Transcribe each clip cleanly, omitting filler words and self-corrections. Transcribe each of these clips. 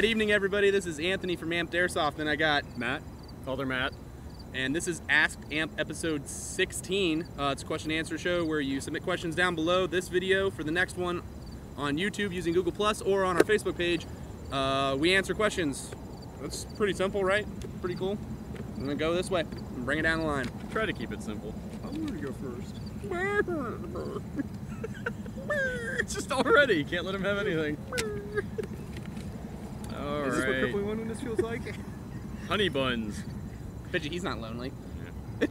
Alright, evening everybody. This is Anthony from Amped Airsoft, and I got Matt, Calder Matt. And this is Ask Amp episode 16. It's a question and answer show where you submit questions down below this video for the next one on YouTube using Google Plus or on our Facebook page. We answer questions. That's pretty simple, right? Pretty cool. I'm gonna go this way and bring it down the line. Try to keep it simple. I'm gonna go first. It's just already. You can't let him have anything. All Is this what right. crippling loneliness feels like? Honey buns. Bet you he's not lonely. Yeah.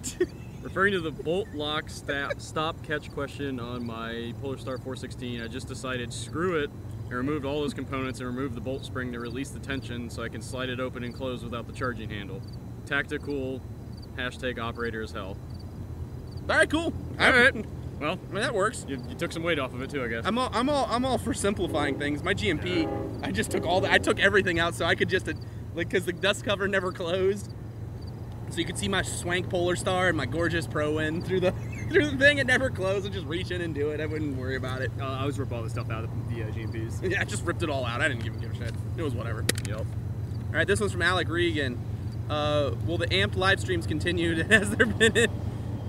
Referring to the bolt lock stop catch question on my Polar Star 416, I just decided screw it and removed all those components and removed the bolt spring to release the tension so I can slide it open and close without the charging handle. Tactical, hashtag operator as hell. Alright, cool. Alright. Well, I mean, that works. You took some weight off of it too, I guess. I'm all for simplifying things. My GMP, I just took I took everything out so I could just because the dust cover never closed, so you could see my swank Polar Star and my gorgeous Pro Win through the thing. It never closed. I just reach in and do it. I wouldn't worry about it. I was rip all the stuff out of the GMPs. Yeah, I just ripped it all out. I didn't even give a shit. It was whatever. Yep. All right, this one's from Alec Regan. Will the Amped live streams continue? Has there been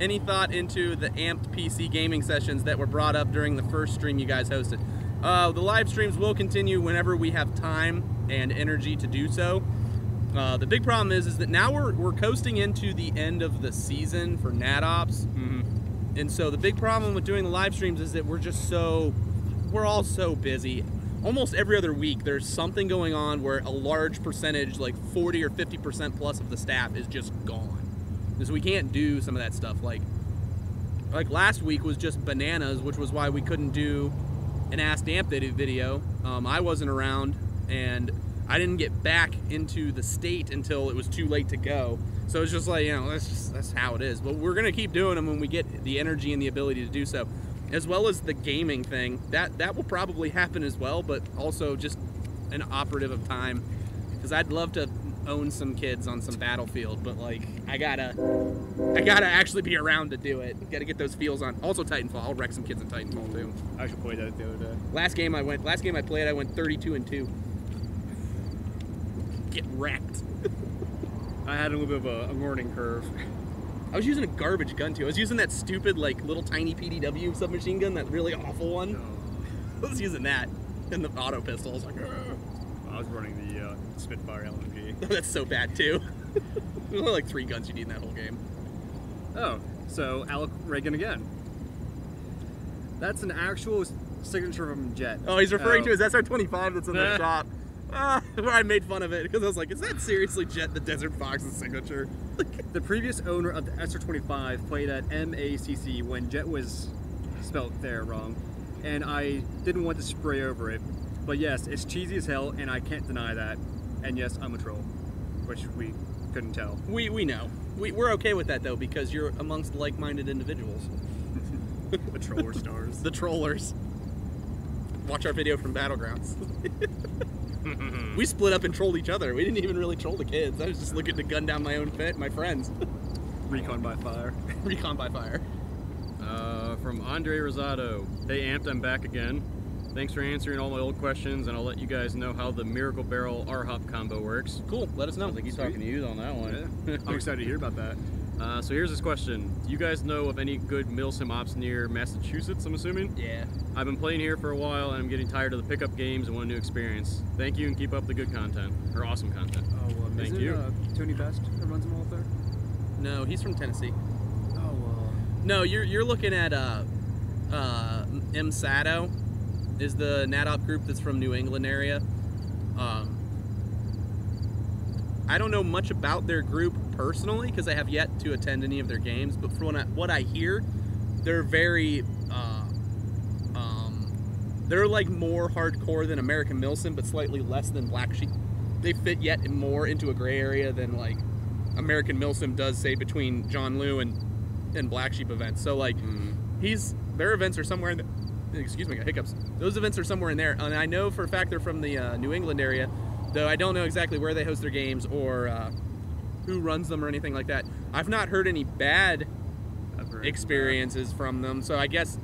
any thought into the Amped PC gaming sessions that were brought up during the first stream you guys hosted? The live streams will continue whenever we have time and energy to do so. The big problem is that now we're coasting into the end of the season for NatOps. Mm-hmm. And so the big problem with doing the live streams is that we're all so busy. Almost every other week there's something going on where a large percentage, like 40 or 50% plus of the staff is just gone. So we can't do some of that stuff. Like last week was just bananas, which was why we couldn't do an Ask Amped video. I wasn't around, and I didn't get back into the state until it was too late to go. So it's just like, you know, that's how it is. But we're gonna keep doing them when we get the energy and the ability to do so, as well as the gaming thing. That will probably happen as well, but also just an operative of time, because I'd love to own some kids on some Battlefield, but like I gotta actually be around to do it. Gotta get those feels on. Also Titanfall. I'll wreck some kids in Titanfall too. I actually played that the other day. Last game I played, I went 32-2. Get wrecked. I had a little bit of a learning curve. I was using a garbage gun too. I was using that stupid like little tiny PDW submachine gun, that really awful one. I was using that and the auto pistol. I was like, ugh. I was running the Spitfire LMG. That's so bad too. There's only like 3 guns you need in that whole game. Oh, so Alec Reagan again. That's an actual signature from Jet. Oh, he's referring to his SR-25 that's in the shop. Where I made fun of it because I was like, is that seriously Jet the Desert Fox's signature? The previous owner of the SR-25 played at MACC when Jet was spelt there wrong, and I didn't want to spray over it. But yes, it's cheesy as hell, and I can't deny that. And yes, I'm a troll, which we couldn't tell. We know. We're okay with that though, because you're amongst like-minded individuals. The troller stars. The trollers. Watch our video from Battlegrounds. We split up and trolled each other. We didn't even really troll the kids. I was just looking to gun down my friends. Recon by fire. Recon by fire. From Andre Rosado. Hey Amped, I'm back again. Thanks for answering all my old questions, and I'll let you guys know how the Miracle Barrel R-Hop combo works. Cool, let us know. I think he's talking to you on that one. Yeah. I'm excited to hear about that. So here's his question. Do you guys know of any good Milsim ops near Massachusetts, I'm assuming? Yeah. I've been playing here for a while, and I'm getting tired of the pickup games and want a new experience. Thank you, and keep up the good content. Or awesome content. Oh, Thank you. Tony Best that runs them all up there? No, he's from Tennessee. Oh, No, you're looking at MSATO is the NatOp group that's from New England area. I don't know much about their group personally because I have yet to attend any of their games, but from what I hear, they're very they're like more hardcore than American Milsim, but slightly less than Black Sheep. They fit yet more into a gray area than like American Milsim does, say, between John Liu and Black Sheep events. So like their events are somewhere in the, excuse me, got hiccups. Those events are somewhere in there, and I know for a fact they're from the New England area, though I don't know exactly where they host their games or who runs them or anything like that. I've not heard any bad experiences from them, so I guess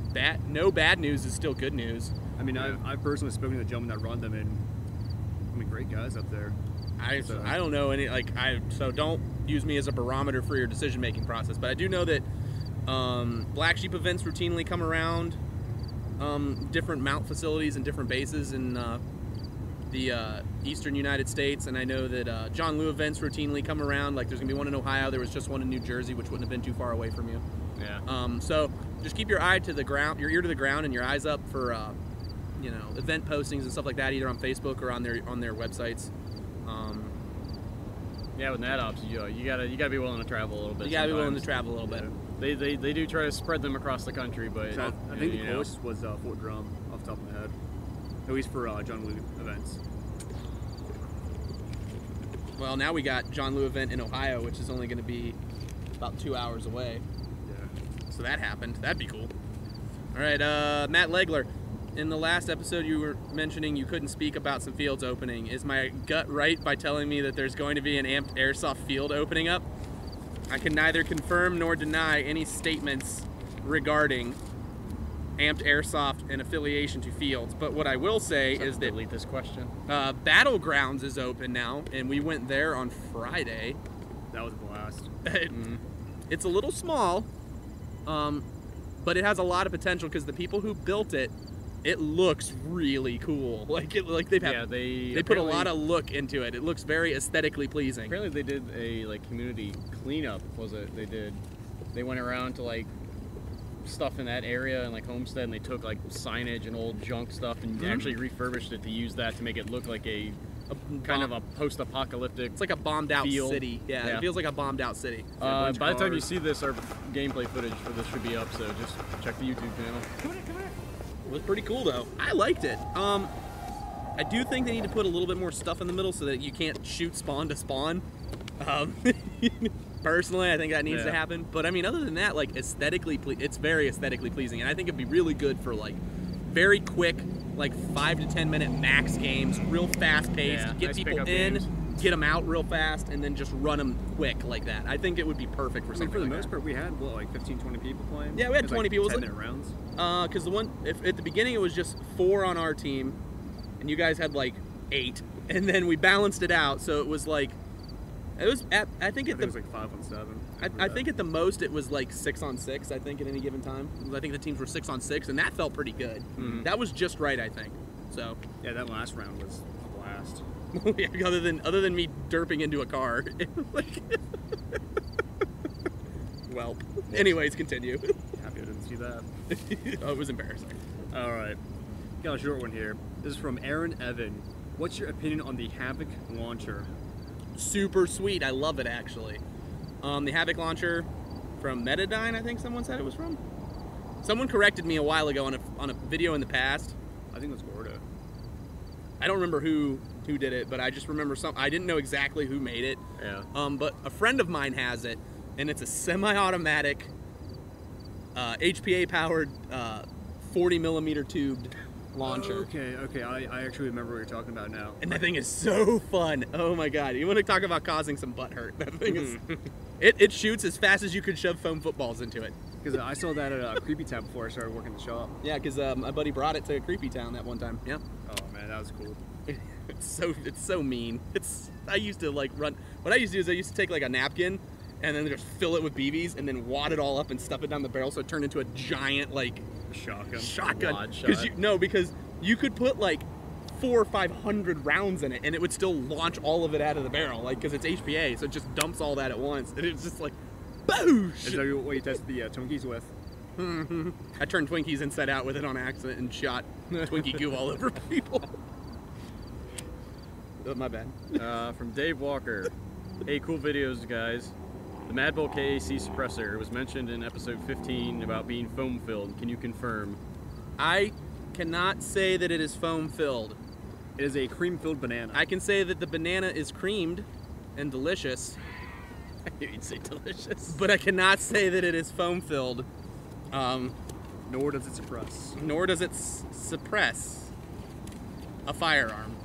no bad news is still good news. I mean, I've personally spoken to the gentleman that run them, and mean, great guys up there. I don't know any, so don't use me as a barometer for your decision-making process, but I do know that Black Sheep events routinely come around different mount facilities and different bases in the eastern United States, and I know that John Liu events routinely come around. Like, there's going to be one in Ohio. There was just one in New Jersey, which wouldn't have been too far away from you. Yeah. So just keep your eye to the ground, your ear to the ground, and your eyes up for event postings and stuff like that, either on Facebook or on their websites. Yeah, with Nat Ops, you gotta be willing to travel a little bit. You gotta be willing to travel a little bit. They do try to spread them across the country, but So I think the closest was Fort Drum, off the top of my head, at least for John Liu events. Well, now we got John Liu event in Ohio, which is only going to be about 2 hours away. Yeah. So that happened. That'd be cool. All right, Matt Legler. In the last episode, you were mentioning you couldn't speak about some fields opening. Is my gut right by telling me that there's going to be an amped airsoft field opening up? I can neither confirm nor deny any statements regarding amped airsoft and affiliation to fields. But what I will say is that delete this question. Battlegrounds is open now, and we went there on Friday. That was a blast. It's a little small, but it has a lot of potential because the people who built it, it looks really cool. They put a lot of look into it. It looks very aesthetically pleasing. Apparently they did a community cleanup. They went around to stuff in that area and Homestead, and they took signage and old junk stuff and actually refurbished it to use that to make it look like a kind of a post-apocalyptic. It's like a bombed out feel. city. Yeah, it feels like a bombed out city. By the time you see this, our gameplay footage for this should be up, so just check the YouTube channel. Come here. It was pretty cool though. I liked it. I do think they need to put a little bit more stuff in the middle so that you can't shoot spawn to spawn. Personally, I think that needs to happen. But I mean, other than that, aesthetically, it's very aesthetically pleasing, and I think it'd be really good for very quick, 5 to 10 minute max games, real fast paced. Get nice people in, games. Get them out real fast, and then just run them quick like that. I think it would be perfect for something. For the like most that. part, we had 15, 20 people playing. Yeah, we had It was 20 people. 10-minute rounds. Because at the beginning it was just 4 on our team, and you guys had 8, and then we balanced it out, so it was I think it was 5 on 7. I think at the most it was 6 on 6. I think at any given time, I think the teams were 6 on 6, and that felt pretty good. Mm-hmm. That was just right, I think. So yeah, that last round was a blast. other than me derping into a car. Well, anyways, continue. Happy I didn't see that. Oh, it was embarrassing. All right, got a short one here. This is from Aaron Evan. What's your opinion on the Havoc launcher? Super sweet. I love it, actually. The Havoc launcher from Metadyne, I think someone said it was from. Someone corrected me a while ago on a video in the past. I think it was Gordo. I don't remember who did it, but I just remember I didn't know exactly who made it. Yeah. But a friend of mine has it, and it's a semi-automatic, HPA-powered, 40-millimeter tubed launcher. Okay. I actually remember what you're talking about now. And that thing is so fun. Oh my god. You want to talk about causing some butt hurt. That thing is... It shoots as fast as you could shove foam footballs into it. Because I saw that at Creepy Town before I started working the shop. Yeah, because my buddy brought it to Creepy Town that one time. Yeah. Oh man, that was cool. It's so mean. I used to run. What I used to do is I used to take a napkin and then just fill it with BBs and then wad it all up and stuff it down the barrel so it turned into a giant shotgun. Wad shot. Because you could put 400 or 500 rounds in it and it would still launch all of it out of the barrel because it's HPA, so it just dumps all that at once and it's just boosh. Is that what you tested the Twinkies with? Mm-hmm. I turned Twinkies inside out with it on accident and shot Twinkie goo all over people. Oh, my bad. From Dave Walker. Hey, cool videos, guys. The Mad Bull KAC suppressor was mentioned in episode 15 about being foam filled. Can you confirm? I cannot say that it is foam filled. It is a cream-filled banana. I can say that the banana is creamed and delicious. I knew you'd say delicious. But I cannot say that it is foam filled. Nor does it suppress. Nor does it suppress a firearm.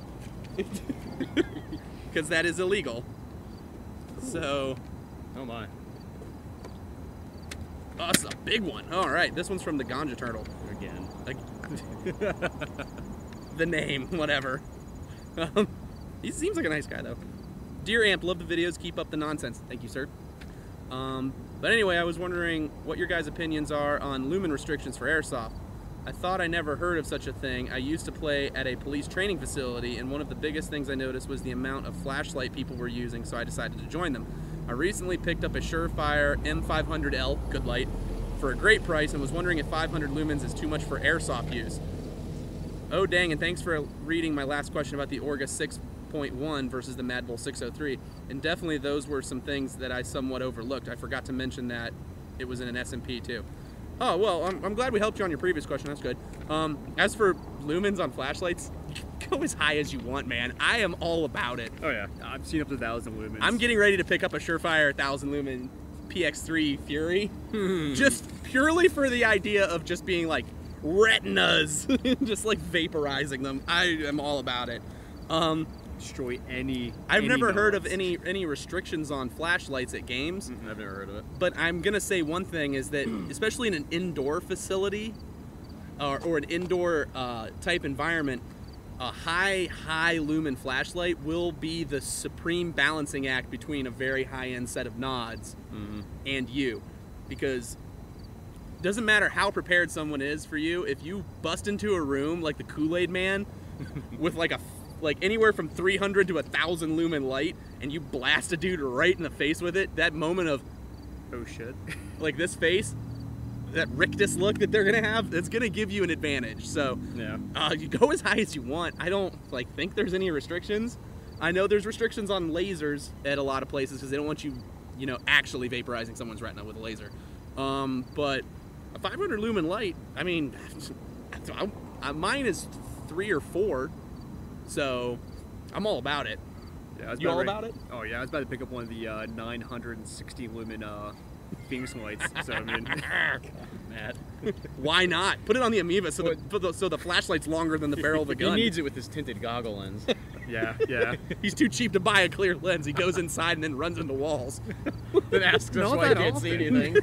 Because that is illegal. So... Oh my. Oh, it's a big one. All right, this one's from the Ganja Turtle. Again. The name, whatever. He seems like a nice guy, though. Dear Amp, love the videos. Keep up the nonsense. Thank you, sir. But anyway, I was wondering what your guys' opinions are on lumen restrictions for Airsoft. I thought I never heard of such a thing. I used to play at a police training facility, and one of the biggest things I noticed was the amount of flashlight people were using, so I decided to join them. I recently picked up a Surefire M500L, good light, for a great price, and was wondering if 500 lumens is too much for Airsoft use. Oh dang, and thanks for reading my last question about the Orga 6.1 versus the Mad Bull 603. And definitely those were some things that I somewhat overlooked. I forgot to mention that it was in an SMP too. Oh, well, I'm glad we helped you on your previous question. That's good. As for lumens on flashlights, go as high as you want, man. I am all about it. Oh, yeah. I've seen up to 1,000 lumens. I'm getting ready to pick up a Surefire 1,000 lumen PX3 Fury. Just purely for the idea of just being like retinas, just like vaporizing them. I am all about it. Destroy any. I've never nodes. heard of any restrictions on flashlights at games. I've never heard of it. But I'm gonna say one thing is that, especially in an indoor facility or an indoor type environment, a high lumen flashlight will be the supreme balancing act between a very high-end set of nods and you, because it doesn't matter how prepared someone is for you. If you bust into a room like the Kool-Aid Man with like anywhere from 300 to 1,000 lumen light, and you blast a dude right in the face with it, that moment of, oh shit, like this face, that rictus look that they're gonna have, it's gonna give you an advantage. So Yeah. you go as high as you want. I don't think there's any restrictions. I know there's restrictions on lasers at a lot of places because they don't want you, actually vaporizing someone's retina with a laser. But a 500 lumen light, I mean, mine is 3 or 4. So, I'm all about it. Yeah, You all about it? Oh yeah, I was about to pick up one of the 960 lumen Phoenix lights. So I mean, Matt. Why not? Put it on the Amoeba so the flashlight's longer than the barrel of the gun. He needs it with his tinted goggle lens. yeah. He's too cheap to buy a clear lens. He goes inside and then runs into walls. Then asks us Not why he that can't see often. anything.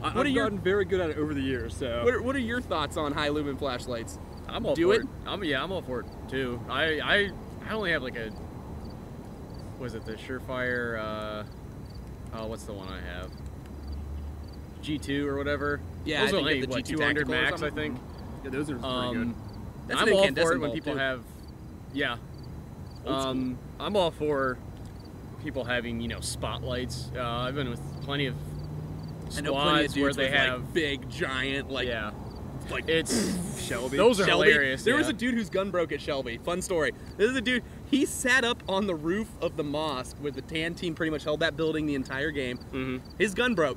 I've your- gotten very good at it over the years. So What are your thoughts on high lumen flashlights? I'm all Do for it? it. I'm all for it too. I only have like a, was it the Surefire? What's the one I have? G2 or whatever. Yeah, those I are think like the G2 200 Tactical or max, I something. think. yeah, those are pretty good. That's I'm an all for incandescent it when bulb, people too. have, yeah. Old school. I'm all for people having spotlights. I've been with plenty of I know plenty of squads where dudes they with have big, giant, yeah. like It's Shelby. those are Shelby. hilarious. There was yeah. a dude whose gun broke at Shelby. Fun story. This is a dude, he sat up on the roof of the mosque where the tan team pretty much held that building the entire game. His gun broke.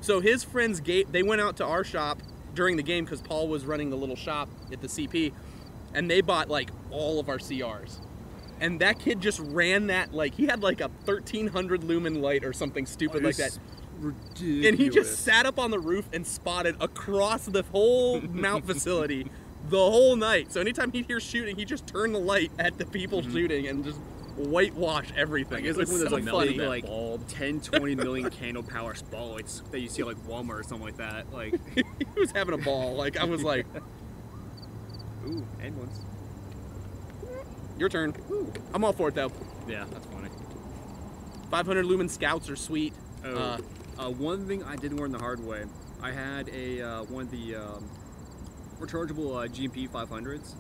So his friends, they went out to our shop during the game because Paul was running the little shop at the CP, and they bought like all of our CRs. And that kid just ran that, he had like a 1300 lumen light or something stupid like that. Ridiculous. And he just sat up on the roof and spotted across the whole mount facility the whole night. So anytime he'd hear shooting, he just turned the light at the people shooting and just whitewash everything. It's It like was one of those so funny. like 10, 20 million candle power spotlights that you see at like Walmart or something like that. Like, He was having a ball. I was like, ooh, and ones. your turn. I'm all for it though. Yeah, that's funny. 500 lumen scouts are sweet. One thing I did learn the hard way. I had one of the rechargeable GMP 500s,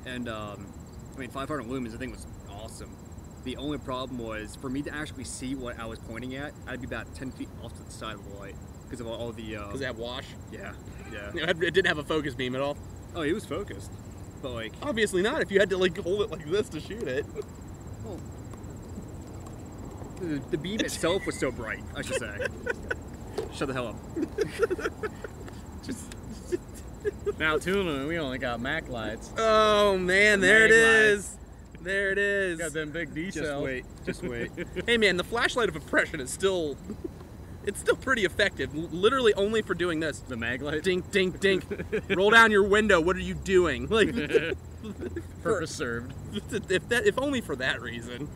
and 500 lumens. I think was awesome. The only problem was for me to actually see what I was pointing at. I'd be about 10 feet off to the side of the light because of all the. Because they have wash. Yeah. It didn't have a focus beam at all. Oh, he was focused, but like. Obviously not. If you had to hold it like this to shoot it. Well, the beam itself was so bright, I should say. Shut the hell up. Now Tuna, we only got Mac lights. Oh man, there it Mag is. There it is. Got them big D Just cells. wait. Just wait. Hey man, the flashlight of oppression is still, it's still pretty effective. Literally only for doing this. The mag light. Dink, dink, dink. Roll down your window. What are you doing? Purpose served. If only for that reason.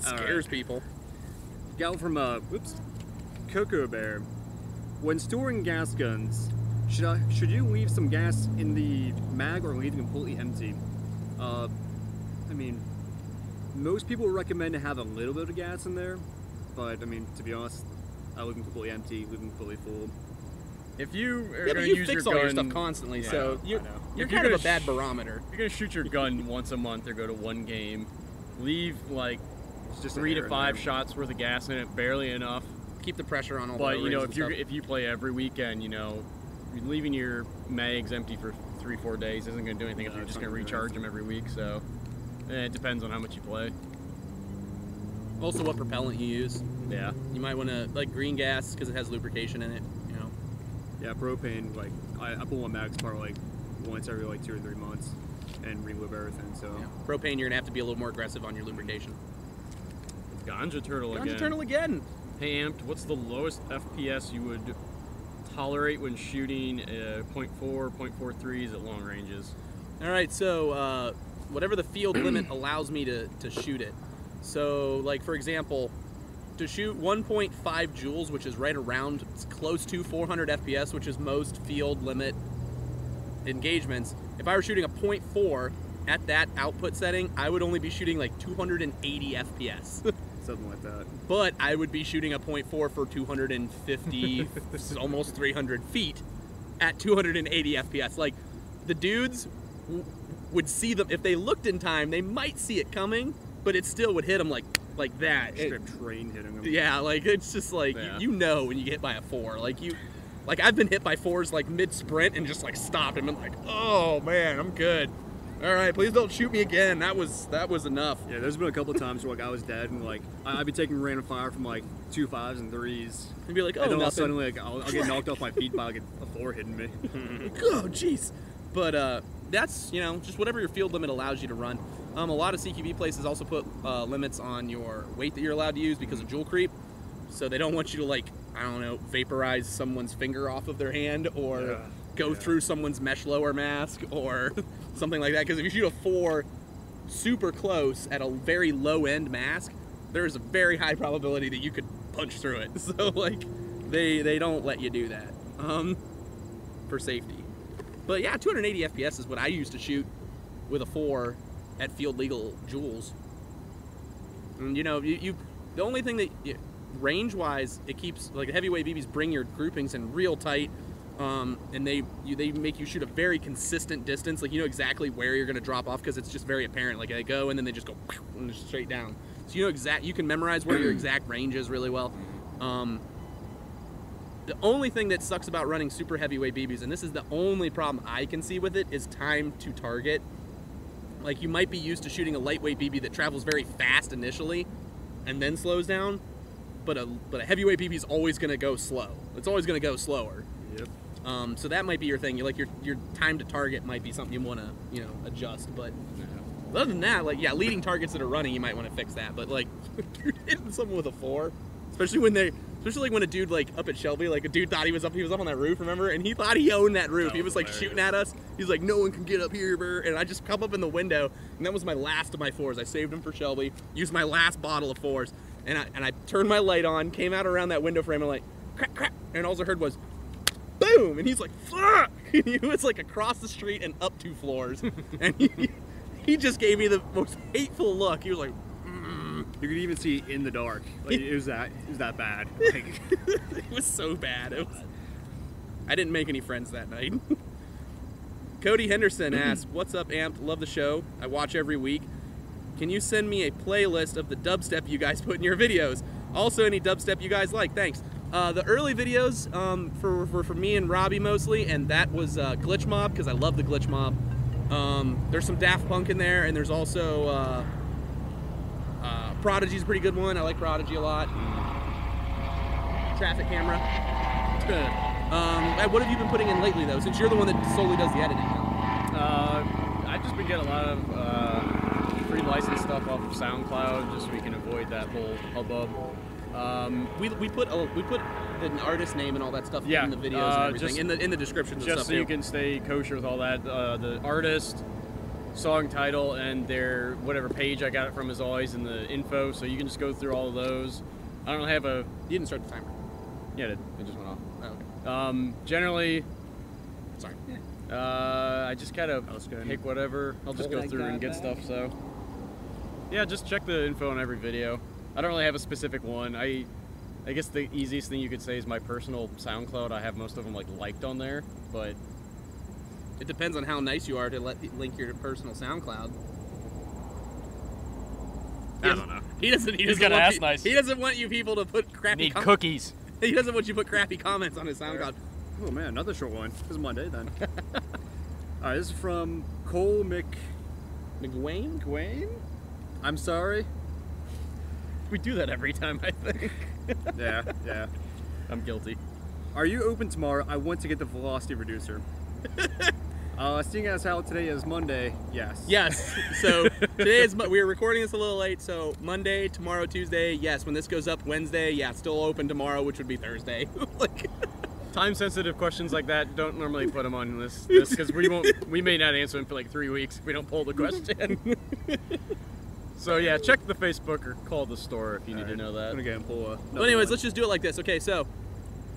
Scares right. people. Gal from Cocoa Bear. When storing gas guns, should you leave some gas in the mag or leave it completely empty? Most people recommend to have a little bit of gas in there, but I mean, to be honest, I leave them completely empty, leave them completely full. If you are Yeah, going but to you use fix your all gun, your stuff constantly, Yeah, so I you're know. you're If kind you're of a gonna bad barometer. you're going to shoot your gun once a month or go to one game, leave like It's just 3 air to in 5 there. shots worth of gas in it, barely enough. Keep the pressure on all But the you know, O-rings and stuff. if you play every weekend, you know, leaving your mags empty for 3-4 days isn't going to do anything if No, you're it's just not going to gonna do recharge them every week. So it depends on how much you play. Also, what propellant you use. Yeah. You might want to like green gas because it has lubrication in it. You know. Yeah, propane, like, I pull my mags apart like once every like 2 or 3 months and relube everything, so. Yeah. Propane, you're gonna have to be a little more aggressive on your lubrication. Ganja Turtle Ganja again. Turtle again. Hey Amped, what's the lowest FPS you would tolerate when shooting .4, .43s at long ranges? All right, so whatever the field limit allows me to shoot it. So, like for example, to shoot 1.5 joules, which is right around, it's close to 400 FPS, which is most field limit engagements. If I were shooting a .4 at that output setting, I would only be shooting like 280 FPS. Something like that. But I would be shooting a .4 for 250, almost 300 feet at 280 FPS. Like, the dudes would see them, if they looked in time, they might see it coming, but it still would hit them like that. Strip train hitting them. Yeah, like, it's just like, Yeah. you know when you get hit by a 4. Like, I've been hit by 4s like mid-sprint and just like stopped and been like, oh man, I'm good. All right, please don't shoot me again. That was enough. Yeah, there's been a couple of times where like I was dead and like I'd be taking random fire from like 2 5s and 3s. And be like, oh, and then all of a nothing. sudden like I'll get knocked off my feet by like a 4 hitting me. Oh, jeez. But that's, you know, just whatever your field limit allows you to run. A lot of CQB places also put limits on your weight that you're allowed to use because of joule creep. So they don't want you to, like, I don't know, vaporize someone's finger off of their hand or go through someone's mesh lower mask or something like that. Because if you shoot a 4 super close at a very low end mask, there's a very high probability that you could punch through it. So, like, they don't let you do that for safety. But yeah, 280 FPS is what I used to shoot with a 4 at field legal joules. And you know, you the only thing that range wise, it keeps, like, heavyweight BBs bring your groupings in real tight, and they make you shoot a very consistent distance. Like, you know exactly where you're going to drop off because it's just very apparent. Like, they go and then they just go and just straight down. So you know you can memorize where your exact range is really well. The only thing that sucks about running super heavyweight BBs, and this is the only problem I can see with it, is time to target. Like, you might be used to shooting a lightweight BB that travels very fast initially and then slows down, but a heavyweight BB is always going to go slow. It's always going to go slower. Yep. So that might be your thing. Your time to target might be something you want to, you know, adjust. But other than that, like, yeah, leading targets that are running, you might want to fix that. But, like, you're hitting someone with a 4, especially like when a dude, like, up at Shelby, like, a dude thought he was up on that roof, remember? And he thought he owned that roof. That He was, like, hilarious. shooting at us. He's like, no one can get up here, bro. And I just come up in the window, and that was my last of my 4s. I saved them for Shelby, used my last bottle of 4s, and I turned my light on, came out around that window frame, and like, crack, crack, and all I heard was, boom! And he's like, fuck! And he was, like, across the street and up 2 floors. And he just gave me the most hateful look. He was like, You could even see in the dark. Like it was that bad. Like, it was so bad. I didn't make any friends that night. Cody Henderson asks, what's up, Amped? Love the show. I watch every week. Can you send me a playlist of the dubstep you guys put in your videos? Also, any dubstep you guys like? Thanks. The early videos for me and Robbie mostly, and that was Glitch Mob, because I love the Glitch Mob. There's some Daft Punk in there, and there's also Prodigy's a pretty good one. I like Prodigy a lot. Traffic Camera. What have you been putting in lately, though, since you're the one that solely does the editing? I've just been getting a lot of free license stuff off of SoundCloud, just so we can avoid that whole hubbub. We put the artist name and all that stuff Yeah, in the videos and everything, just- in the descriptions and Just stuff so you too. can stay kosher with all that. The artist, song title, and their whatever page I got it from is always in the info, so you can just go through all of those. I don't have a... You didn't start the timer. Yeah, it just went off. Oh, okay. Generally, Sorry. I just I was gonna pick whatever. I'll just go hold through and like get that stuff, so... Yeah, just check the info on every video. I don't really have a specific one. I guess the easiest thing you could say is my personal SoundCloud. I have most of them like liked on there, but it depends on how nice you are to link your personal SoundCloud. I don't know. He doesn't. He's gotta ask nice. He doesn't want you people to put crappy. Need cookies. He doesn't want you to put crappy comments on his SoundCloud. Oh man, another short one. This is Monday then. All right, this is from Cole McGuane. McGuane. I'm sorry. We do that every time, I think. Yeah. I'm guilty. Are you open tomorrow? I want to get the velocity reducer. Seeing as how today is Monday, yes. Yes. So today is we're recording this a little late. So Monday, tomorrow, Tuesday. Yes. When this goes up Wednesday, yeah, still open tomorrow, which would be Thursday. Like, time-sensitive questions like that, don't normally put them on this because we may not answer them for like 3 weeks if we don't pull the question. So yeah, check the Facebook or call the store if you need to know that. I'm gonna go and pull well, anyways, let's just do it like this. Okay, so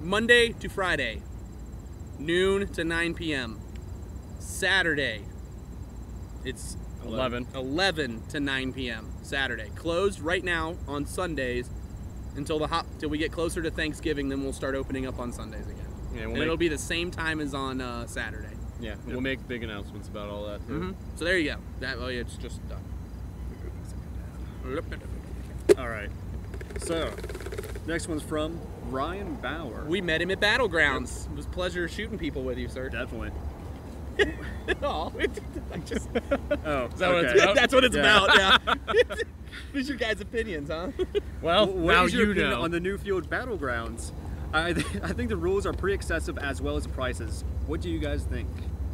Monday to Friday, noon to 9 p.m. Saturday, it's 11 to 9 p.m. Saturday. Closed right now on Sundays until till we get closer to Thanksgiving. Then we'll start opening up on Sundays again. Yeah, and it'll be the same time as on Saturday. Yeah, we'll make big announcements about all that too. So there you go. It's just done. All right. So, next one's from Ryan Bauer. We met him at Battlegrounds. It was a pleasure shooting people with you, sir. Definitely. Oh, is that what it's about? That's what it's about, yeah. What's your guys' opinions, huh? Well, what now is your you opinion know. on the new field Battlegrounds? I think the rules are pretty excessive as well as the prices. What do you guys think?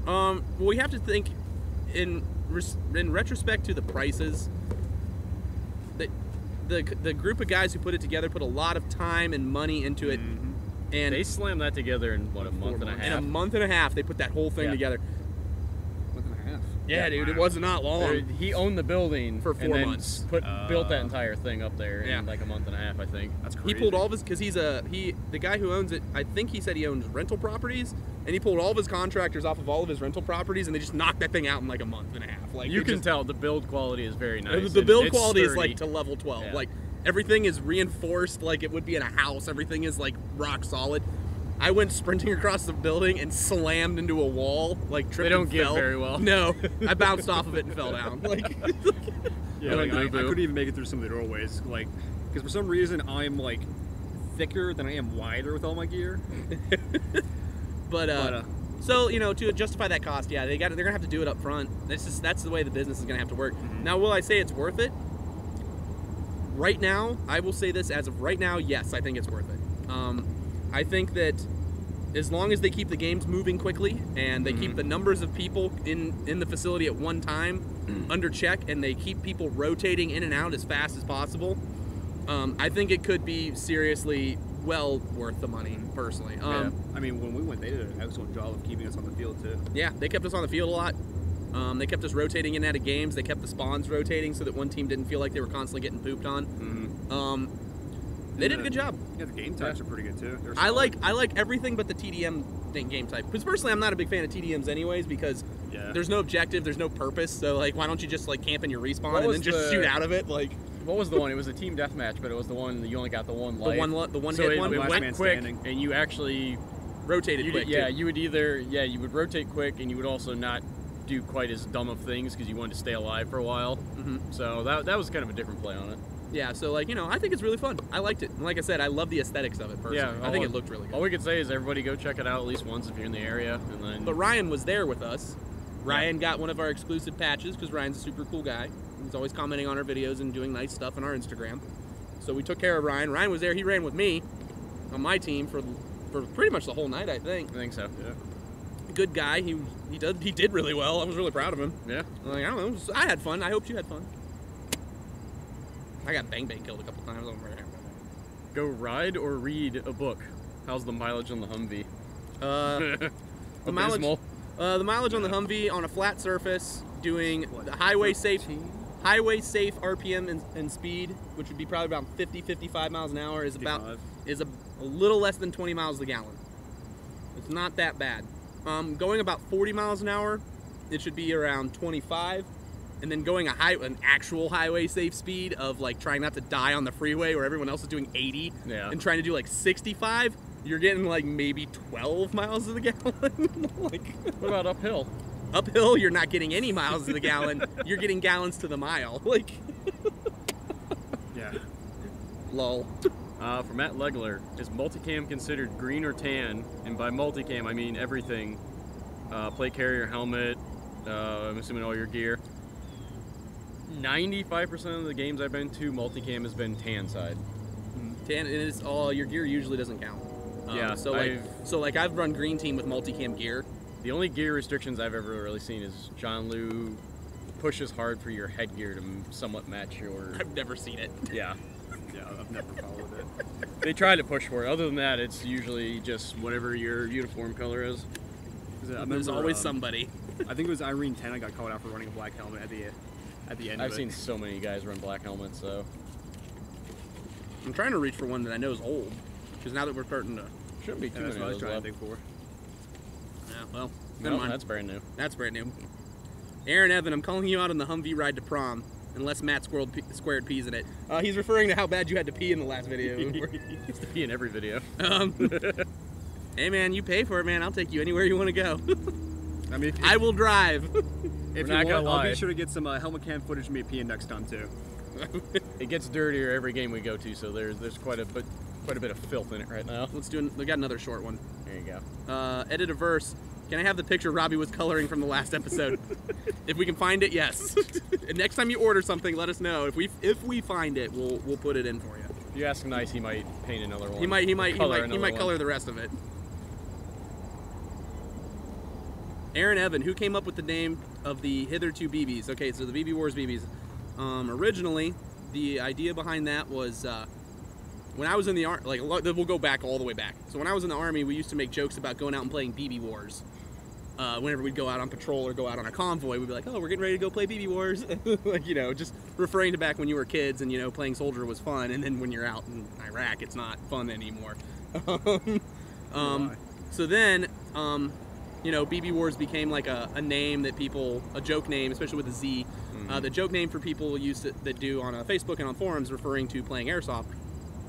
Well, we have to think in retrospect to the prices. The group of guys who put it together put a lot of time and money into it. And they slammed that together in what, a month and a half? In a month and a half, they put that whole thing together. Month and a half. Yeah, dude, it was not long. He owned the building for 4 months. Built that entire thing up there in like a month and a half, I think. That's crazy. He pulled all of his, because the guy who owns it, I think he said he owns rental properties, and he pulled all of his contractors off of all of his rental properties, and they just knocked that thing out in like a month and a half. Like, you can tell the build quality is very nice. The build quality sturdy. is like to level 12. Yeah. Like, everything is reinforced like it would be in a house. Everything is like rock solid. I went sprinting across the building and slammed into a wall, like tripped. They don't and give fell. very well. No, I bounced off of it and fell down. Like, yeah, like, I couldn't even make it through some of the doorways, like, because for some reason I'm like thicker than I am wider with all my gear. but so to justify that cost, yeah, they're gonna have to do it up front. That's the way the business is gonna have to work. Now, will I say it's worth it? Right now, I will say this as of right now, yes, I think it's worth it. I think that as long as they keep the games moving quickly and they keep the numbers of people in the facility at one time under check, and they keep people rotating in and out as fast as possible, I think it could be seriously well worth the money, personally. Yeah. I mean, when we went, they did an excellent job of keeping us on the field, too. Yeah, they kept us on the field a lot. They kept us rotating in and out of games. They kept the spawns rotating so that one team didn't feel like they were constantly getting pooped on. They did a good job. Yeah, the game types are pretty good too. I like everything but the TDM game type. Because personally, I'm not a big fan of TDMs anyways, because there's no objective, there's no purpose. So like, why don't you just like camp in your respawn and then just shoot out of it? Like, what was the one? It was a team deathmatch, but it was the one that you only got the one light. The one so hit one. It last went man quick, standing. and you actually rotated quick. Yeah, too. you would you would rotate quick, and you would also not do quite as dumb of things because you wanted to stay alive for a while. So that was kind of a different play on it. Yeah, so like, I think it's really fun. I liked it. And like I said, I love the aesthetics of it personally. Yeah, I think it looked really good. All we could say is everybody go check it out at least once if you're in the area. And then. But Ryan was there with us. Ryan got one of our exclusive patches because Ryan's a super cool guy. He's always commenting on our videos and doing nice stuff on our Instagram. So we took care of Ryan. Ryan was there. He ran with me on my team for pretty much the whole night, I think. I think so. Yeah. Good guy. He did really well. I was really proud of him. Yeah. Like, I don't know. I had fun. I hope you had fun. I got bang killed a couple times over there. Go ride or read a book. How's the mileage on the Humvee? The mileage on the Humvee on a flat surface, doing the highway safe RPM and speed, which would be probably about 50-55 miles an hour, is a little less than 20 miles a gallon. It's not that bad. Going about 40 miles an hour, it should be around 25, and then going an actual highway safe speed of like trying not to die on the freeway where everyone else is doing 80 and trying to do like 65, you're getting like maybe 12 miles to the gallon. Like, what about uphill? Uphill, you're not getting any miles to the gallon. You're getting gallons to the mile. Like, yeah. Lol. For Matt Legler, is multicam considered green or tan? And by multicam, I mean everything. Plate carrier, helmet, I'm assuming all your gear. 95% of the games I've been to, multicam has been tan side. Tan, and it's all your gear usually doesn't count. Yeah. So I've run green team with multicam gear. The only gear restrictions I've ever really seen is John Liu pushes hard for your headgear to somewhat match your... I've never seen it. Yeah. Yeah, I've never followed it. They try to push for it. Other than that, it's usually just whatever your uniform color is. There's always somebody. I think it was Irene 10 I got called out for running a black helmet at the end of it. I've seen so many guys run black helmets, so... I'm trying to reach for one that I know is old, because now that we're starting to... Shouldn't be too that's many what I was of those trying left. to think for. Yeah, well, No, never mind. that's brand new. That's brand new. Aaron Evan, I'm calling you out on the Humvee ride to prom, unless Matt squared peas in it. He's referring to how bad you had to pee in the last video. He used to be in every video. Hey man, you pay for it, man. I'll take you anywhere you want to go. I mean, I will drive. If We're not you want, gonna I'll lie. be sure to get some helmet cam footage of me peeing next time too. It gets dirtier every game we go to, so there's quite a bit of filth in it right now. Let's do. We got another short one. There you go. Edit a verse. Can I have the picture Robbie was coloring from the last episode? If we can find it, yes. And next time you order something, let us know. If we find it, we'll put it in for you. If you ask him nice, he might paint another one. He might Color color the rest of it. Aaron Evan, who came up with the name of the hitherto BBs? Okay, so the BB Wars BBs. Originally, the idea behind that was when I was in the Army. Like, we'll go back all the way back. So when I was in the Army, we used to make jokes about going out and playing BB Wars. Whenever we'd go out on patrol or go out on a convoy, we'd be like, "Oh, we're getting ready to go play BB Wars," like, you know, just referring to back when you were kids and, you know, playing soldier was fun, and then when you're out in Iraq, it's not fun anymore. So then, you know, BB Wars became like a name that a joke name, especially with a Z. The joke name for people that do on Facebook and on forums referring to playing Airsoft.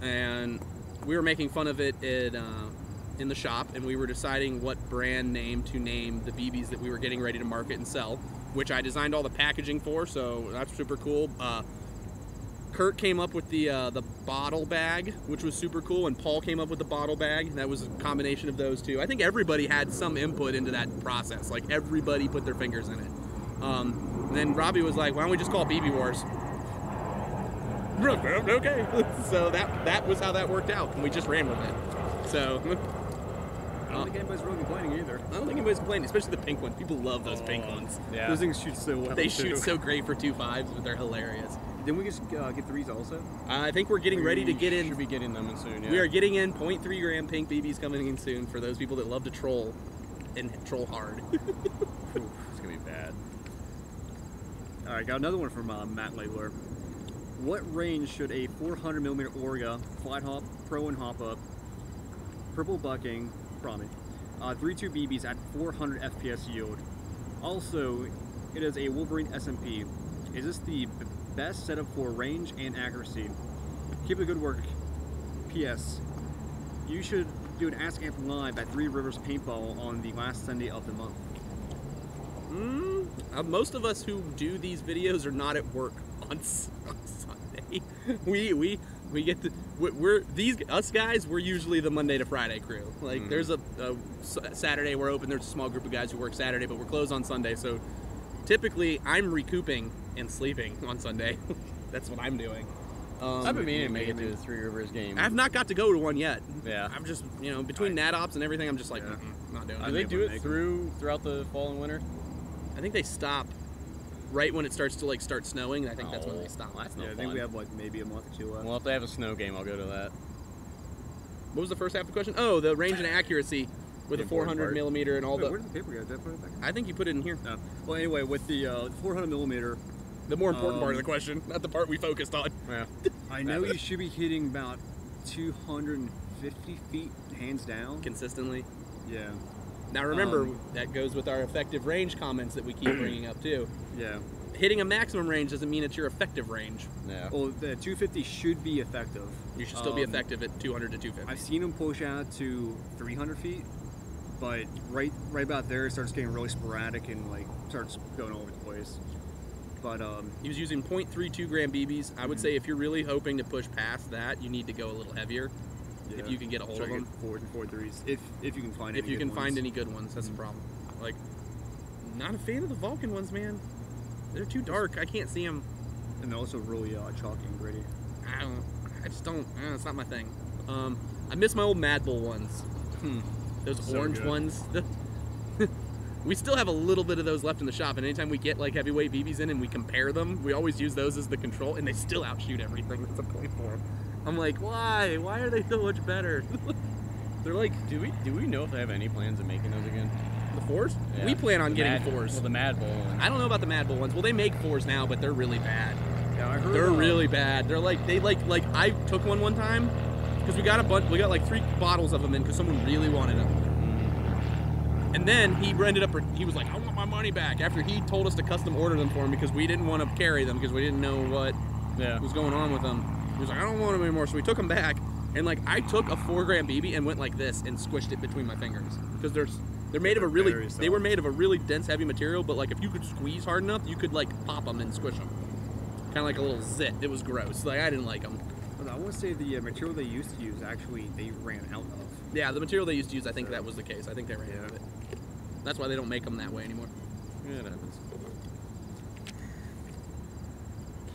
And we were making fun of it in the shop, and we were deciding what brand name to name the BBs that we were getting ready to market and sell, which I designed all the packaging for, so that's super cool. Kurt came up with the bottle bag, which was super cool, and Paul came up with the bottle bag. That was a combination of those two. I think everybody had some input into that process. Like, everybody put their fingers in it. And then Robbie was like, "Why don't we just call it BB Wars?" Okay. So that was how that worked out, and we just ran with it. So I don't think anybody's really complaining either. I don't think anybody's complaining, especially the pink ones. People love those pink ones. Yeah. Those things shoot so well. They too. shoot so great for 2.5s, but they're hilarious. Didn't we just get threes also? I think we're getting ready to get in. Should be getting them in soon. Yeah. We are getting in 0.3 gram pink BBs coming in soon for those people that love to troll and troll hard. It's gonna be bad. All right, got another one from Matt Labler. What range should a 400mm Orga flat hop, pro and hop up, purple bucking, 3.2 BBs at 400 FPS yield? Also, it is a Wolverine SMP. Is this the best setup for range and accuracy? Keep the good work. P.S. You should do an Ask Amp live at Three Rivers Paintball on the last Sunday of the month. Most of us who do these videos are not at work on Sunday. We get us guys. We're usually the Monday to Friday crew. Like, there's a Saturday we're open. There's a small group of guys who work Saturday, but we're closed on Sunday. So typically, I'm recouping and sleeping on Sunday. That's what I'm doing. I've been meaning to make it to the Three Rivers game. I've not got to go to one yet. Yeah. I'm just, you know, between NatOps and everything, I'm just like, not doing it. Do they do it throughout the fall and winter? I think they stop right when it starts to start snowing. I think that's when they stop. That's Yeah, not I think fun. we have maybe a month or two left. Well, if they have a snow game, I'll go to that. What was the first half of the question? Oh, the range and accuracy with The the 400 millimeter and all Wait, where did the paper go? Did I put it back? I think you put it in here. No. Well, anyway, with the 400mm, The more important part of the question, not the part we focused on. Yeah. I know you should be hitting about 250 feet, hands down. Consistently. Yeah. Now remember, that goes with our effective range comments that we keep bringing up too. Yeah. hitting a maximum range doesn't mean it's your effective range. Yeah. Well, the 250 should be effective. You should still be effective at 200 to 250. I've seen him push out to 300 feet, but right about there it starts getting really sporadic and like starts going all over the place. But he was using 0.32 gram BBs. I would say if you're really hoping to push past that, you need to go a little heavier. yeah, if you can get a hold of them. 4s and 4.3s. If you can find If any you good can find ones. any good ones, that's the problem. Like, not a fan of the Vulcan ones, man. They're too dark. I can't see them. And they're also really chalky and gritty. I just don't. It's not my thing. I miss my old Mad Bull ones. Those So orange good. ones. We still have a little bit of those left in the shop, and anytime we get like heavyweight BBs in and we compare them, we always use those as the control, and they still outshoot everything that's a point for them. I'm like, why? Why are they so much better? They're like, Do we know if they have any plans of making those again? the fours? Yeah. We plan on The getting Mad- fours. Well, the Mad Bull one. I don't know about the Mad Bull ones. Well, they make fours now, but they're really bad. Yeah, I heard They're really bad. They're like I took one time because we got like 3 bottles of them in because someone really wanted them. And then he was like, I want my money back after he told us to custom order them for him because we didn't want to carry them because we didn't know what was going on with them. He was like, I don't want them anymore. So we took them back, and like I took a 4 gram BB and went like this and squished it between my fingers because they're made of a really very they were soft. made of a really dense heavy material, but like if you could squeeze hard enough, you could like pop them and squish them, kind of like a little zit. It was gross. Like I didn't like them. But I want to say the material they used to use actually they ran out of. Yeah, the material they used to use, I think that was the case. I think they ran out of it. That's why they don't make them that way anymore. Yeah, it happens.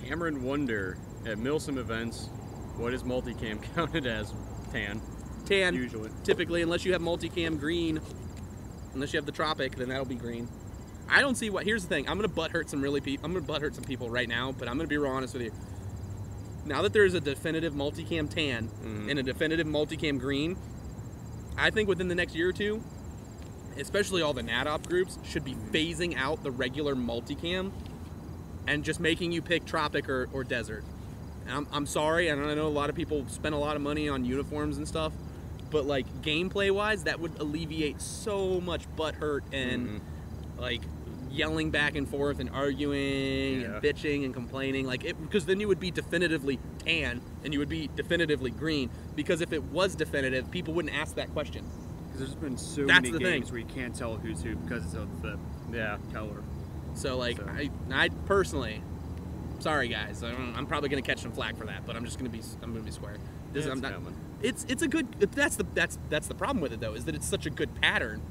Cameron Wonder at Milsim events. What is multicam counted as? Tan. Tan, Usually. typically, unless you have multicam green, unless you have the Tropic, then that'll be green. I don't see what. Here's the thing. I'm gonna butthurt some people right now, but I'm gonna be real honest with you. Now that there's a definitive multicam tan and a definitive multicam green, I think within the next year or two, especially all the NatOp groups, should be phasing out the regular multicam and just making you pick Tropic or Desert. And I'm sorry, and I know a lot of people spend a lot of money on uniforms and stuff, but like gameplay-wise, that would alleviate so much butthurt and like yelling back and forth and arguing and bitching and complaining, because then you would be definitively tan and you would be definitively green. Because if it was definitive, people wouldn't ask that question. Because there's been so That's many the games thing. where you can't tell who's who because of the color. So like, So- I personally, sorry guys, I'm probably gonna catch some flack for that, but I'm gonna be square. This Yeah, I'm it's not. coming. It's a good. That's the problem with it though, is that it's such a good pattern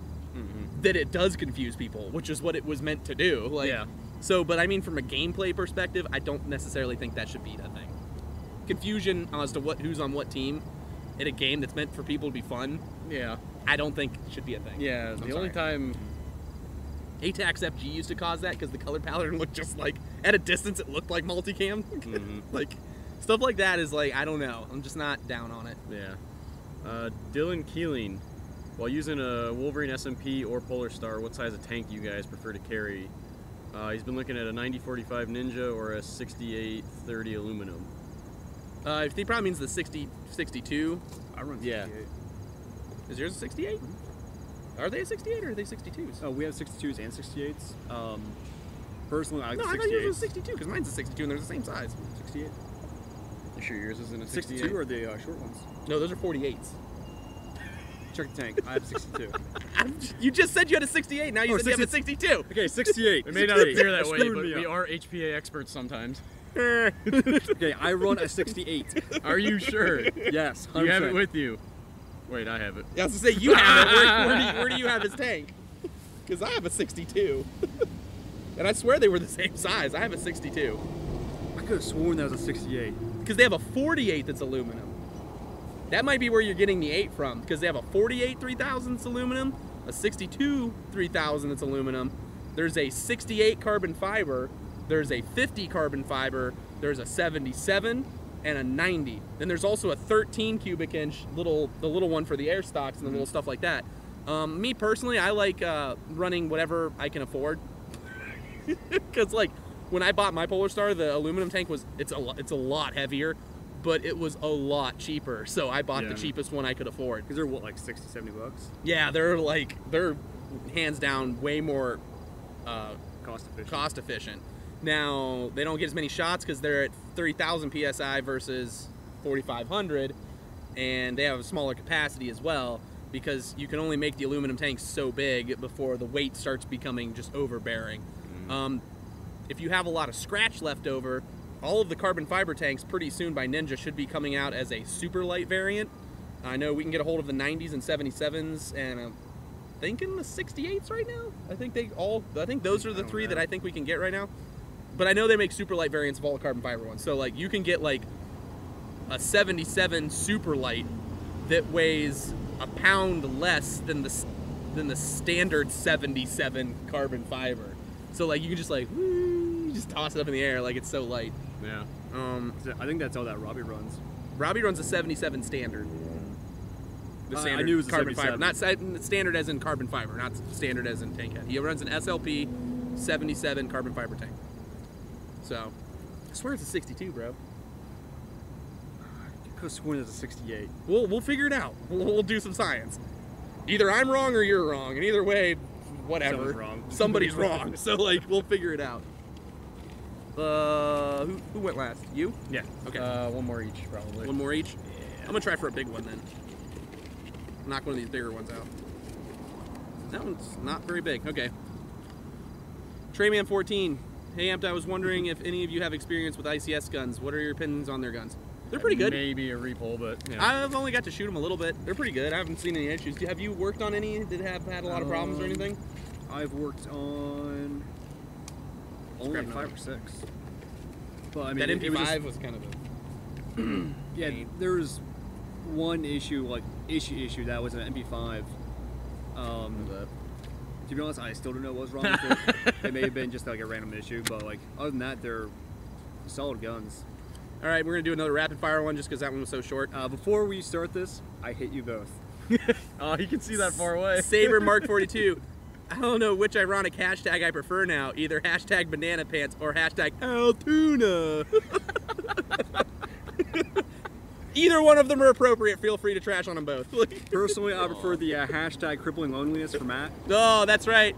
that it does confuse people, which is what it was meant to do. Like, Yeah. So, but I mean, from a gameplay perspective, I don't necessarily think that should be a thing. Confusion as to who's on what team in a game that's meant for people to be fun, Yeah. I don't think should be a thing. Yeah. I'm The only sorry. time. ATAX FG used to cause that because the color pattern looked just like, at a distance, it looked like multicam. Like, stuff like that is like, I don't know. I'm just not down on it. Yeah. Dylan Keeling. While using a Wolverine SMP or Polar Star, what size of tank you guys prefer to carry? He's been looking at a 9045 Ninja or a 6830 aluminum. He probably means the 62. I run 68. Yeah. Is yours a 68? Are they a 68 or are they 62s? Oh, we have 62s and 68s. Personally, I like No, I the thought yours was a 68s. 62 because mine's a 62 and they're the same size. 68. You sure yours isn't a 68? 62 are the short ones. No, those are 48s. Check the tank. I have 62. You just said you had a 68. Now you Oh, said you have a 62. Okay, 68. It may not appear that way, Screwed but me we up. are HPA experts sometimes. Okay, I run a 68. Are you sure? Yes, 100%. You have it with you. Wait, I have it. I was to say you have it. Where do you have his tank? Because I have a 62, and I swear they were the same size. I have a 62 I could have sworn that was a 68. because they have a 48 that's aluminum. That might be where you're getting the 8 from, because they have a 48 3000 that's aluminum, a 62 3000 that's aluminum. There's a 68 carbon fiber. There's a 50 carbon fiber. There's a 77 and a 90. Then there's also a 13 cubic inch the little one for the air stocks and the little stuff like that. Me personally, I like running whatever I can afford, because like when I bought my Polar Star, the aluminum tank it's a lot heavier, but it was a lot cheaper. So I bought the cheapest one I could afford. Because they're what, like 60, 70 bucks? Yeah, they're hands down way more Cost efficient. cost efficient. Now, they don't get as many shots because they're at 30,000 PSI versus 4,500, and they have a smaller capacity as well because you can only make the aluminum tanks so big before the weight starts becoming just overbearing. If you have a lot of scratch left over, all of the carbon fiber tanks pretty soon by Ninja should be coming out as a super light variant. I know we can get a hold of the 90s and 77s, and I'm thinking the 68s right now. I think those are the three that I think we can get right now. But I know they make super light variants of all the carbon fiber ones. So like you can get like a 77 super light that weighs a pound less than the standard 77 carbon fiber. So like you can just like you just toss it up in the air like it's so light. Yeah. I think that's all that Robbie runs. Robbie runs a 77 standard. The standard I knew it was a carbon 77. fiber, not standard as in carbon fiber, not standard as in tank head. He runs an SLP 77 carbon fiber tank. So, I swear it's a 62, bro. I could have sworn it's a 68. We'll figure it out. We'll do some science. Either I'm wrong or you're wrong, and either way, whatever. Someone's wrong. Somebody's wrong. So like, we'll figure it out. Who went last? You? Yeah. Okay. One more each, probably. One more each. I'm gonna try for a big one then. Knock one of these bigger ones out. That one's not very big. Okay. Trayman14. Hey, Amped, I was wondering if any of you have experience with ICS guns. What are your opinions on their guns? They're pretty good. Maybe a repull, but yeah. I've only got to shoot them a little bit. They're pretty good. I haven't seen any issues. Have you worked on any that have had a lot of problems or anything? I've worked on only grab like another. 5 or 6. But I mean, That it was MP5 just- was kind of a... yeah, there was one issue, like issue that was an MP5. To be honest, I still don't know what was wrong with it. It may have been just like a random issue, but like other than that, they're solid guns. All right, we're going to do another rapid fire one just because that one was so short. Before we start this, I hate you both. Oh, you can see that far away. Saber Mark 42. I don't know which ironic hashtag I prefer now. Either hashtag banana pants or hashtag Altoona. Either one of them are appropriate. Feel free to trash on them both. Personally, I prefer the hashtag crippling loneliness for Matt. Oh, that's right.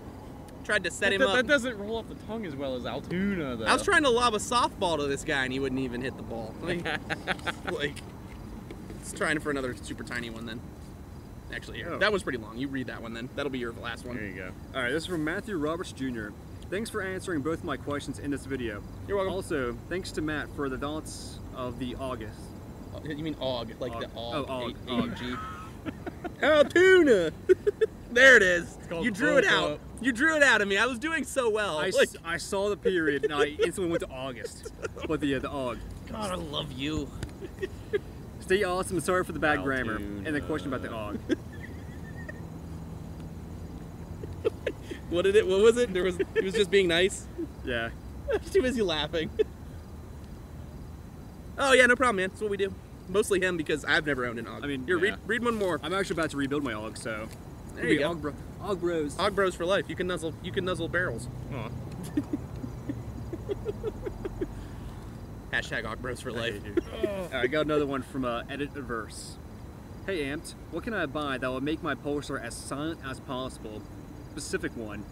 Tried to set him up. That doesn't roll off the tongue as well as Altoona, though. I was trying to lob a softball to this guy and he wouldn't even hit the ball. Like, it's trying for another super tiny one then. Actually, here. Oh. That was pretty long. You read that one then. That'll be your last one. There you go. All right, this is from Matthew Roberts Jr. Thanks for answering both my questions in this video. You're welcome. Also, thanks to Matt for the thoughts of the August. You mean AUG, like AUG. the AUG. Oh, AUG. AUG. Altoona! There it is. called You drew it out. Volvo. You drew it out of me. I was doing so well. I saw the period and I instantly went to August. But the AUG. God, I love you. Stay awesome and sorry for the bad grammar. And the question about the AUG. What was it? He was just being nice. Yeah. Too busy laughing. Oh yeah, no problem, man. That's what we do. Mostly him because I've never owned an AUG. I mean, here, yeah. read one more. I'm actually about to rebuild my AUG, so. There you go. AUG bros. AUG bros for life. You can nuzzle barrels. Aw. Hashtag AUG bros for life. Alright, I got another one from Edit Averse. Hey Amped, what can I buy that will make my Polar Star as silent as possible? Specific one.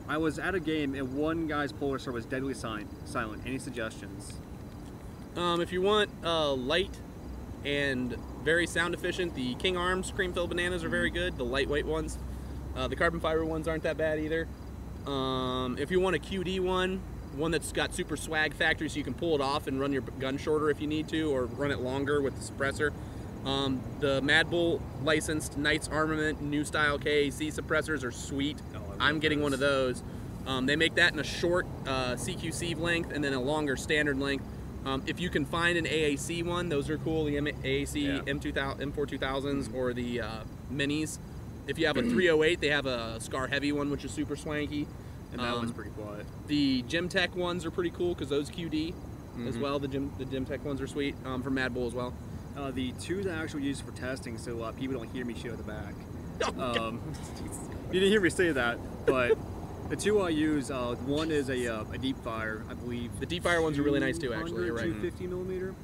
I was at a game and one guy's Polar Star was deadly silent. Any suggestions? If you want light and very sound efficient, the King Arms cream-filled bananas are very good. The lightweight ones. The carbon fiber ones aren't that bad either. If you want a QD one that's got super swag factory so you can pull it off and run your gun shorter if you need to, or run it longer with the suppressor. The Mad Bull licensed Knights Armament new style KAC suppressors are sweet. I'm getting one of those. They make that in a short CQC length and then a longer standard length. If you can find an AAC one, those are cool. The AAC M42000s or the minis. If you have a 308, they have a Scar Heavy one, which is super swanky. And that one's pretty quiet. The Gym Tech ones are pretty cool because those QD as well. The Gym Tech ones are sweet from Mad Bull as well. The two that I actually use for testing so people don't hear me shoot at the back. You didn't hear me say that, but the two I use, one is a deep fire, I believe. The deep fire ones are really nice too, actually. You're right. 250 millimeter,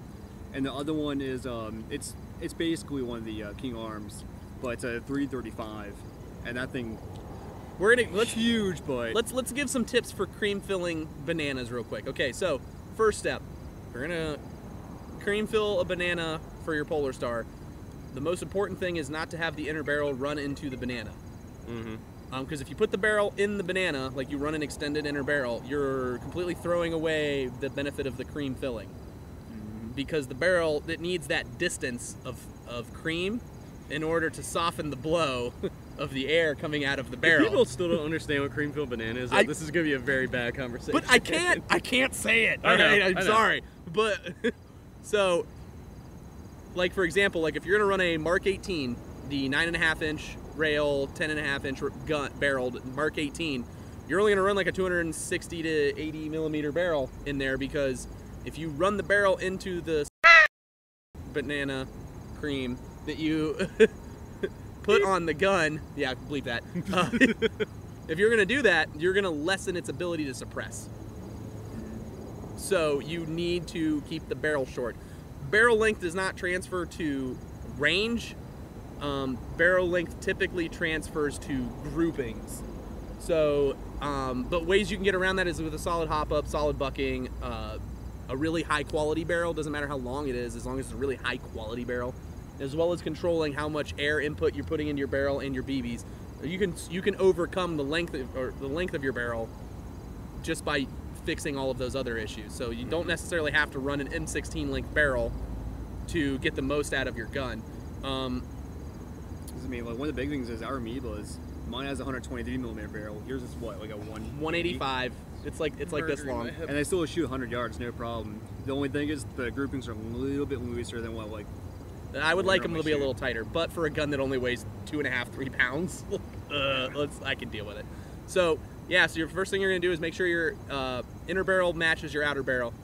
and the other one is it's basically one of the King Arms, but it's a 335, and that thing We're gonna huge bite. Let's give some tips for cream filling bananas real quick. Okay, so first step, we're gonna cream fill a banana for your Polar Star. The most important thing is not to have the inner barrel run into the banana. Because if you put the barrel in the banana, like you run an extended inner barrel, you're completely throwing away the benefit of the cream filling. Because the barrel, it needs that distance of cream in order to soften the blow of the air coming out of the barrel. If people still don't understand what cream filled banana is, this is going to be a very bad conversation. But I can't say it. I know, I'm sorry. But, so, like for example, like if you're going to run a Mark 18, the 9.5 inch rail, 10.5 inch gun barreled Mark 18, you're only going to run like a 260 to 80 millimeter barrel in there, because if you run the barrel into the banana cream that you put on the gun, yeah, believe that. If you're going to do that, you're going to lessen its ability to suppress. So you need to keep the barrel short. Barrel length does not transfer to range. Barrel length typically transfers to groupings. So, but ways you can get around that is with a solid hop-up, solid bucking, a really high-quality barrel. Doesn't matter how long it is, as long as it's a really high-quality barrel, as well as controlling how much air input you're putting into your barrel and your BBs. You can overcome the length of your barrel just by fixing all of those other issues. So you don't necessarily have to run an M16 length barrel to get the most out of your gun. I mean, like one of the big things is our amoebas. Mine has a 123 millimeter barrel. Yours is what, like a 185. It's like this long. And they still shoot 100 yards, no problem. The only thing is the groupings are a little bit looser than what, like. I would like them to be a little tighter, but for a gun that only weighs 2.5, 3 pounds, I can deal with it. So yeah, so your first thing you're gonna do is make sure your inner barrel matches your outer barrel.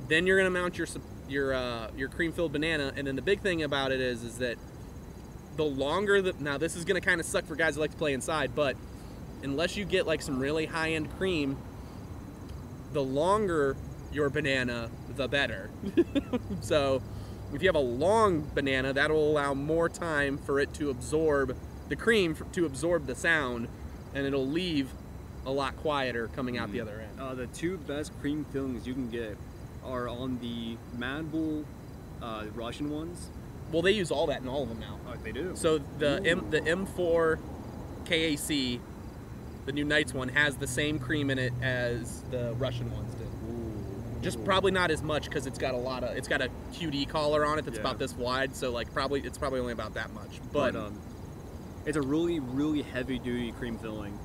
Then you're gonna mount your cream-filled banana, and then the big thing about it is that the longer now this is gonna kind of suck for guys who like to play inside, but unless you get like some really high-end cream, the longer your banana, the better. So if you have a long banana, that'll allow more time for it to absorb the cream, to absorb the sound, and it'll leave a lot quieter coming out the other end. The two best cream fillings you can get are on the Mad Bull Russian ones. Well, they use all that in all of them now. Oh, they do? So the M4 KAC, the new Knights one, has the same cream in it as the Russian ones did. Just probably not as much, because it's got a QD collar on it that's about this wide, so like it's probably only about that much. But it's a really, really heavy duty cream filling.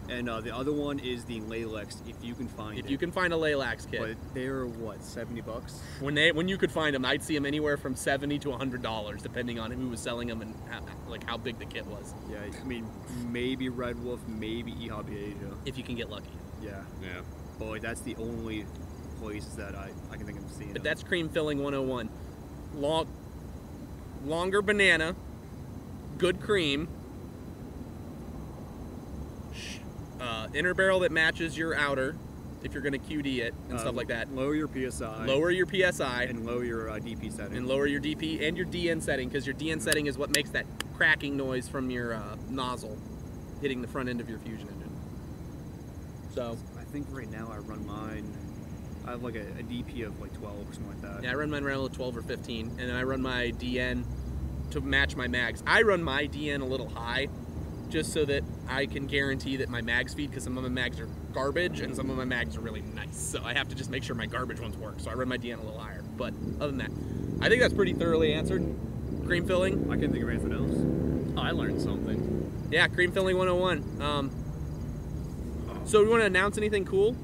And the other one is the Laylax, if you can find it. If you can find a Laylax kit. But they're what, $70? When you could find them, I'd see them anywhere from $70 to $100, depending on who was selling them and how big the kit was. Yeah, I mean, maybe Red Wolf, maybe eHobby Asia. If you can get lucky. Yeah. But like, that's the only places that I can think of seeing. But that's cream filling 101. Longer banana, good cream, inner barrel that matches your outer, if you're going to QD it and stuff like that. Lower your PSI. Lower your PSI. And lower your DP setting. And lower your DP and your DN setting, because your DN setting is what makes that cracking noise from your nozzle hitting the front end of your fusion engine. So I think right now I run mine, I have like a DP of like 12 or something like that. Yeah, I run mine around 12 or 15, and then I run my DN to match my mags. I run my DN a little high, just so that I can guarantee that my mags feed, because some of my mags are garbage and some of my mags are really nice. So I have to just make sure my garbage ones work. So I run my DN a little higher. But other than that, I think that's pretty thoroughly answered. Cream filling. I can't think of anything else. I learned something. Yeah, cream filling 101. So we want to announce anything cool?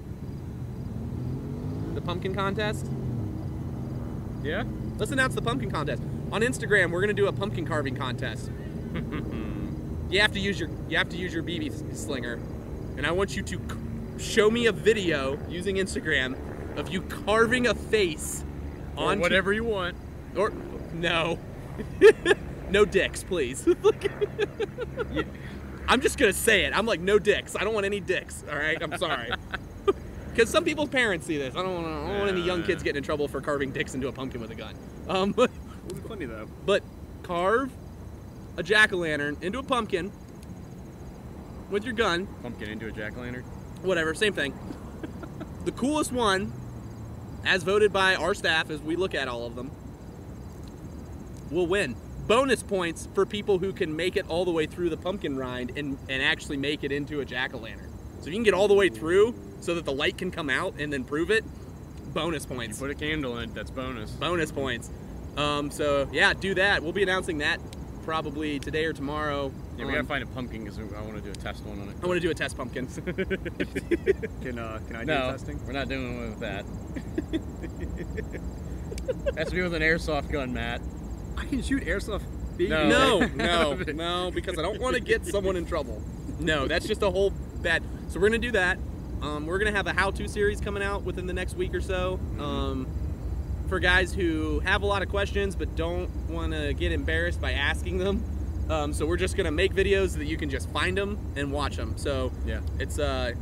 The pumpkin contest? Yeah? Let's announce the pumpkin contest. On Instagram, we're going to do a pumpkin carving contest. You have to use your BB slinger, and I want you to show me a video using Instagram of you carving a face on whatever you want. Or no, no dicks, please. I'm just gonna say it. I'm like, no dicks. I don't want any dicks. All right, I'm sorry. Because some people's parents see this. I don't want any young kids getting in trouble for carving dicks into a pumpkin with a gun. It would be funny though. But carve a jack-o'-lantern into a pumpkin, with your gun. Pumpkin into a jack-o'-lantern. Whatever, same thing. The coolest one, as voted by our staff as we look at all of them, will win. Bonus points for people who can make it all the way through the pumpkin rind and actually make it into a jack-o'-lantern. So if you can get all the way through so that the light can come out and then prove it, bonus points. You put a candle in it, that's bonus. Bonus points. So yeah, do that. We'll be announcing that probably today or tomorrow. Yeah, we gotta find a pumpkin because I want to do a test one on it. I want to do a test pumpkin. Can I do No, testing? we're not doing it with that. Has to be with an airsoft gun, Matt. I can shoot airsoft bees. No, because I don't want to get someone in trouble. No, that's just a whole bad. So we're gonna do that. We're gonna have a how-to series coming out within the next week or so. For guys who have a lot of questions but don't want to get embarrassed by asking them. So we're just gonna make videos so that you can just find them and watch them. So Yeah. it's gonna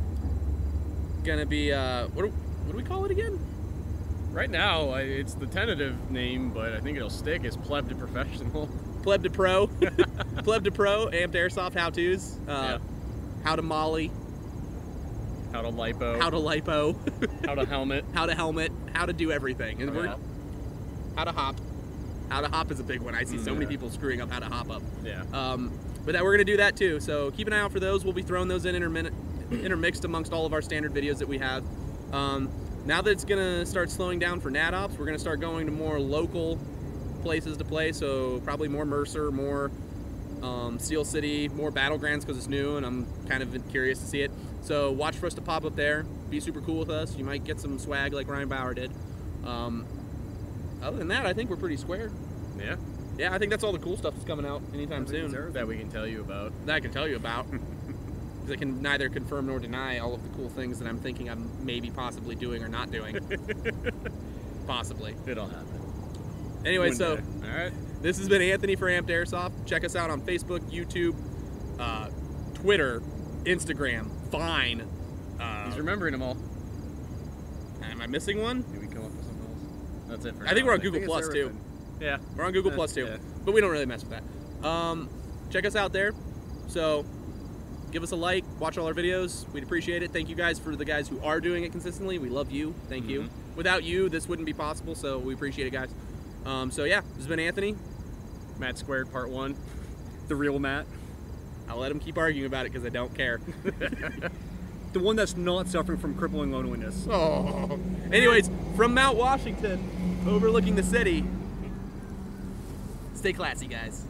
be what do we call it again? Right now, it's the tentative name, but I think it'll stick as Pleb to Professional. Pleb to Pro, Pleb to Pro, Amped Airsoft how-tos, Yeah. how to molly, How to lipo. how to lipo, How to helmet. how to helmet, how to do everything, and Yeah. how to hop. How to hop is a big one. I see so many people screwing up how to hop up. Yeah. But that we're gonna do that too. So keep an eye out for those. We'll be throwing those in intermixed amongst all of our standard videos that we have. Now that it's gonna start slowing down for Nat Ops, we're gonna start going to more local places to play. So probably more Mercer, more Steel City, more Battlegrounds because it's new and I'm kind of curious to see it. So watch for us to pop up there. Be super cool with us. You might get some swag like Ryan Bauer did. Other than that, I think we're pretty square. Yeah. Yeah, I think that's all the cool stuff that's coming out anytime soon That we can tell you about. that I can tell you about. Because I can neither confirm nor deny all of the cool things that I'm thinking I'm maybe possibly doing or not doing. Possibly. It'll happen. Anyway, One so day. All right. this has been Anthony for Amped Airsoft. Check us out on Facebook, YouTube, Twitter, Instagram, Vine. He's remembering them all. Am I missing one? Did we come up with something else? That's it for I think now, we're on think. Google Plus too. Yeah. We're on Google Plus too, yeah. but we don't really mess with that. Check us out there. So give us a like, watch all our videos. We'd appreciate it. Thank you guys for the guys who are doing it consistently. We love you. Thank you. Without you, this wouldn't be possible. So we appreciate it, guys. So yeah, this has been Anthony. Matt Squared Part 1. The real Matt. I'll let him keep arguing about it because I don't care. The one that's not suffering from crippling loneliness. Oh. Anyways, from Mount Washington, overlooking the city. Stay classy, guys.